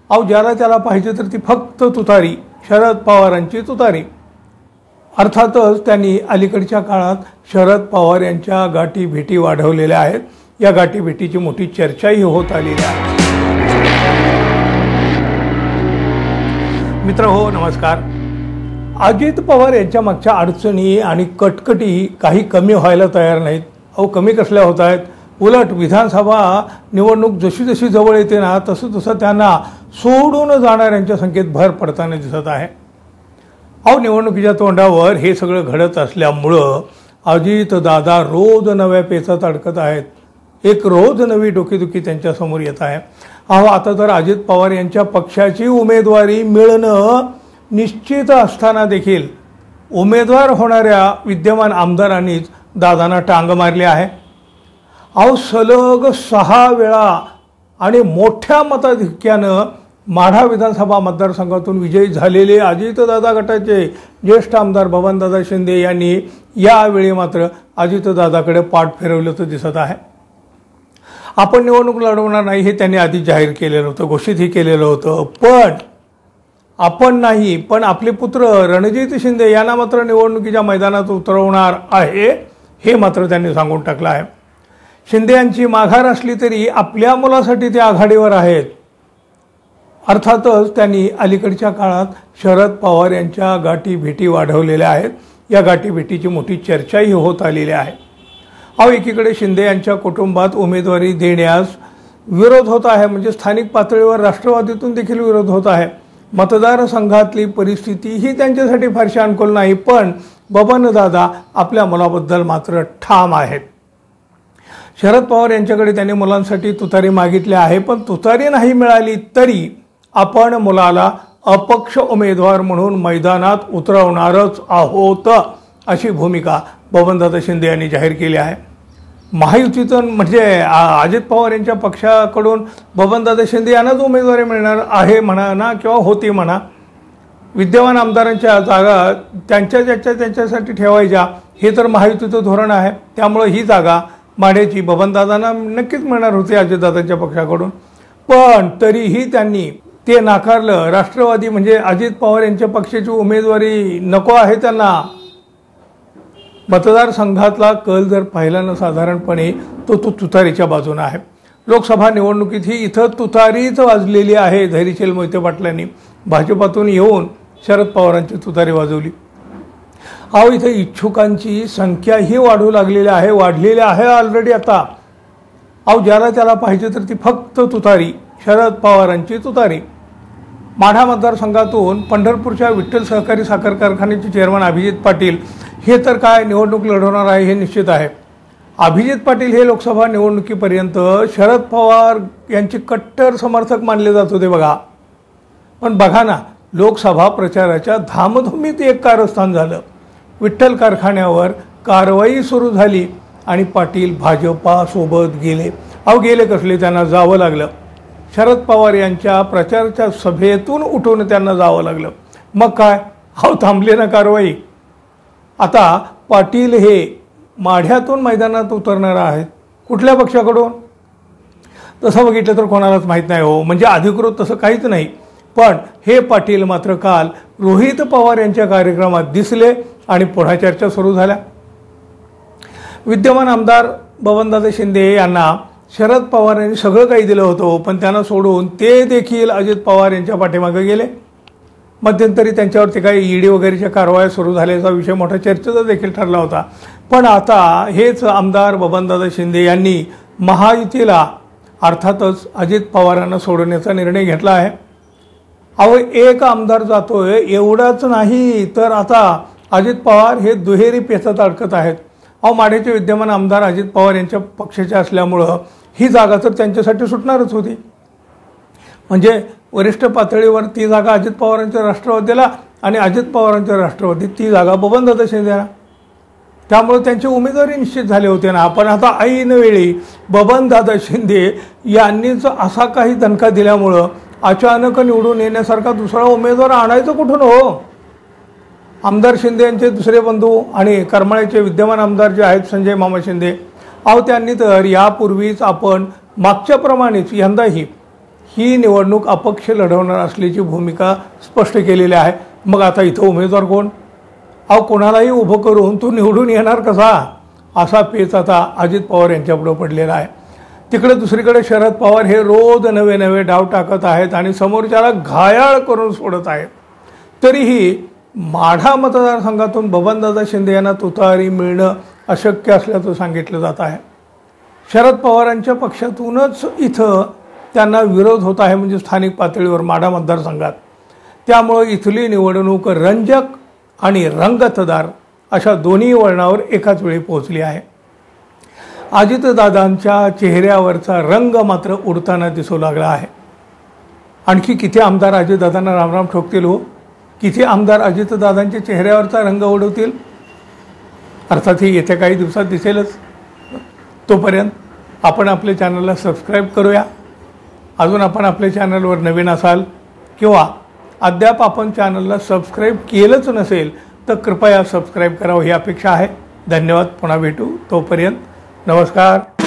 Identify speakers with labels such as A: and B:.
A: अहो ज्याला त्याला पाहिजे तर ती फक्त तुतारी, शरद पवारांची तुतारी। अर्थातच त्यांनी अलीकडच्या काळात शरद पवार यांच्या गाठी भेटी वाढवलेल्या आहेत। या गाठी भेटीची मोठी चर्चाही होत आलेली आहे। मित्रहो नमस्कार। अजित पवार यांच्या मागच्या अडचणी आणि कटकटी काही कमी व्हायला तयार नाहीत। अहो कमी कसल्या होत आहेत, उलट विधानसभा निवडणूक जशी जशी जवळ येते ना तसं तसं त्यांना सोडून जाणाऱ्यांच्या संख्येत भर पडताना दिसत आहे। अहो निवडणुकीच्या तोंडावर हे सगळं घडत असल्यामुळं अजित दादा रोज नव्या पेचात अडकत आहेत। एक रोज नवी डोकेदुखी त्यांच्या समोर येत आहे। अहो आता तर अजित पवार यांच्या पक्षाची उमेदवारी मिळणं निश्चित असताना देखील उमेदवार होणाऱ्या विद्यमान आमदारांनीच दादांना टांग मारली आहे। अहो सलग 6 वेळा आणि मोठ्या मताधिक्यानं माढा विधानसभा मतदारसंघातून विजयी झालेले अजितदादा गटाचे ज्येष्ठ आमदार बबनदादा शिंदे यांनी यावेळी मात्र अजितदादाकडे पाठ फिरवलं तर दिसत आहे। आपण निवडणूक लढवणार नाही हे त्यांनी आधी जाहीर केलेलं होतं, घोषितही केलेलं होतं। पण आपण नाही, पण आपले पुत्र रणजित शिंदे यांना मात्र निवडणुकीच्या मैदानात उतरवणार आहे हे मात्र त्यांनी सांगून टाकलं आहे। शिंदे यांची माघार असली तरी आपल्या मुलासाठी ते आघाडीवर आहेत। अर्थातच त्यांनी अलीकडच्या काळात शरद पवार यांच्या गाठी भेटी वाढवलेल्या आहेत। या गाठी भेटीची मोठी चर्चाही होत आलेली आहे। अहो एकीकडे शिंदे यांच्या कुटुंबात उमेदवारी देण्यास विरोध होत आहे, म्हणजे स्थानिक पातळीवर राष्ट्रवादीतून देखील विरोध होत आहे। मतदारसंघातली परिस्थिती ही त्यांच्यासाठी फारशी अनुकूल नाही, पण बबनदादा आपल्या मुलाबद्दल मात्र ठाम आहेत। शरद पवार यांच्याकडे त्यांनी मुलांसाठी तुतारी मागितली आहे, पण तुतारी नाही मिळाली तरी आपण मुलाला अपक्ष उमेदवार म्हणून मैदानात उतरवणारच आहोत अशी भूमिका बबनदादा शिंदे यांनी जाहीर केली आहे। महायुतीतून म्हणजे अजित पवार यांच्या पक्षाकडून बबनदादा शिंदे यांनाच उमेदवारी मिळणार आहे म्हणा ना, किंवा होती म्हणा। विद्यमान आमदारांच्या जागा त्यांच्यासाठी ठेवायच्या हे तर महायुतीचं धोरण आहे। त्यामुळे ही जागा माढ्याची बबनदादांना नक्कीच मिळणार होती अजितदादांच्या पक्षाकडून, पण तरीही त्यांनी ते नाकारलं। राष्ट्रवादी म्हणजे अजित पवार यांच्या पक्षाची उमेदवारी नको आहे त्यांना। मतदारसंघातला कल जर पाहिला ना साधारणपणे तो तुतारीच्या बाजूने आहे। लोकसभा निवडणुकीत ही इथं तुतारीच वाजलेली आहे। धैर्यशील मोहिते पाटलांनी भाजपातून येऊन शरद पवारांची तुतारी वाजवली। अहो इथे इच्छुकांची संख्या ही वाढू लागलेली आहे, वाढलेली आहे ऑलरेडी आता। अहो ज्याला त्याला पाहिजे तर ती फक्त तुतारी, शरद पवारांची तुतारी। माढा मतदारसंघातून पंढरपूरच्या विठ्ठल सहकारी साखर कारखान्याचे चेअरमन अभिजित पाटील हे तर काय निवडणूक लढवणार आहे हे निश्चित आहे। अभिजित पाटील हे लोकसभा निवडणुकीपर्यंत शरद पवार यांचे कट्टर समर्थक मानले जात होते बघा। पण बघा ना, लोकसभा प्रचाराच्या धामधुमीत एक कारस्थान झालं। विठ्ठल कारखान्यावर कारवाई सुरू झाली आणि पाटील भाजपासोबत गेले। अहो गेले कसले, त्यांना जावं लागलं। शरद पवार यांच्या प्रचाराच्या सभेतून उठून त्यांना जावं लागलं। मग काय, अहो थांबले ना कारवाई। आता पाटील हे माढ्यातून मैदानात उतरणार आहेत। कुठल्या पक्षाकडून तसं बघितलं तर कोणालाच माहीत नाही हो, म्हणजे अधिकृत तसं काहीच नाही। पण हे पाटील मात्र काल रोहित पवार यांच्या कार्यक्रमात दिसले आणि पुढे चर्चा सुरू झाल्या। विद्यमान आमदार बबनदादा शिंदे यांना शरद पवार यांनी सगळं काही दिलं होतं, पण त्यांना सोडून ते देखील अजित पवार यांच्या पाठीमागे गेले। मध्यंतरी त्यांच्यावरती काही ईडी वगैरेच्या कारवाया सुरू झाल्याचा विषय मोठा चर्चेचा देखील ठरला होता। पण आता हेच आमदार बबनदादा शिंदे यांनी महायुतीला अर्थातच अजित पवारांना सोडण्याचा निर्णय घेतला आहे। अहो एक आमदार जातोय एवढाच नाही तर आता अजित पवार हे दुहेरी पेचात अडकत आहेत। अहो माढ्याचे विद्यमान आमदार अजित पवार यांच्या पक्षाचे असल्यामुळं ही जागा तर त्यांच्यासाठी सुटणारच होती। म्हणजे वरिष्ठ पातळीवर ती जागा अजित पवारांच्या राष्ट्रवादीला आणि अजित पवारांच्या राष्ट्रवादीत ती जागा बबनदादा शिंदेला, त्यामुळे त्यांची उमेदवारी निश्चित झाली होती ना। पण आता ऐन वेळी बबनदादा शिंदे यांनीच असा काही दणका दिल्यामुळं अचानक निवडून येण्यासारखा दुसरा उमेदवार आणायचं कुठून हो। आमदार शिंदे यांचे दुसरे बंधू आणि करमाळ्याचे विद्यमान आमदार जे आहेत संजय मामा शिंदे, अहो त्यांनी तर यापूर्वीच आपण मागच्याप्रमाणेच यंदाही ही निवडणूक अपक्ष लढवणार असल्याची भूमिका स्पष्ट केलेली आहे। मग आता इथं उमेदवार कोण? अहो कोणालाही उभं करून तो निवडून येणार कसा, असा पेच आता अजित पवार यांच्यापुढे पडलेला आहे। तिकडे दुसरीकडे शरद पवार हे रोज नवे नवे डाव टाकत आहेत आणि समोरच्याला घायाळ करून सोडत आहेत। तरीही माढा मतदारसंघातून बबनदादा शिंदे यांना तुतारी मिळणं अशक्य असल्याचं सांगितलं जात आहे। शरद पवारांच्या पक्षातूनच इथं त्यांना विरोध होत आहे, म्हणजे स्थानिक पातळीवर माढा मतदारसंघात। त्यामुळे इथली निवडणूक रंजक आणि रंगतदार अशा दोन्ही वळणावर एकाच वेळी पोहोचली आहे। अजितदादांच्या चेहऱ्यावरचा रंग मात्र उडताना दिसू लागला आहे। आणखी किती आमदार अजितदादांना रामराम ठोकतील हो? किती आमदार अजितदादांच्या चेहऱ्यावरचा रंग उडवतील? अर्थात ही येत्या काही दिवसात दिसेलच। तोपर्यंत आपण आपल्या चॅनलला सबस्क्राईब करूया। अजून आपण आपल्या चॅनलवर नवीन असाल किंवा अद्याप आपण चॅनलला सबस्क्राईब केलंच नसेल तर कृपया सबस्क्राईब करावं ही अपेक्षा आहे। धन्यवाद। पुन्हा भेटू। तोपर्यंत नमस्कार।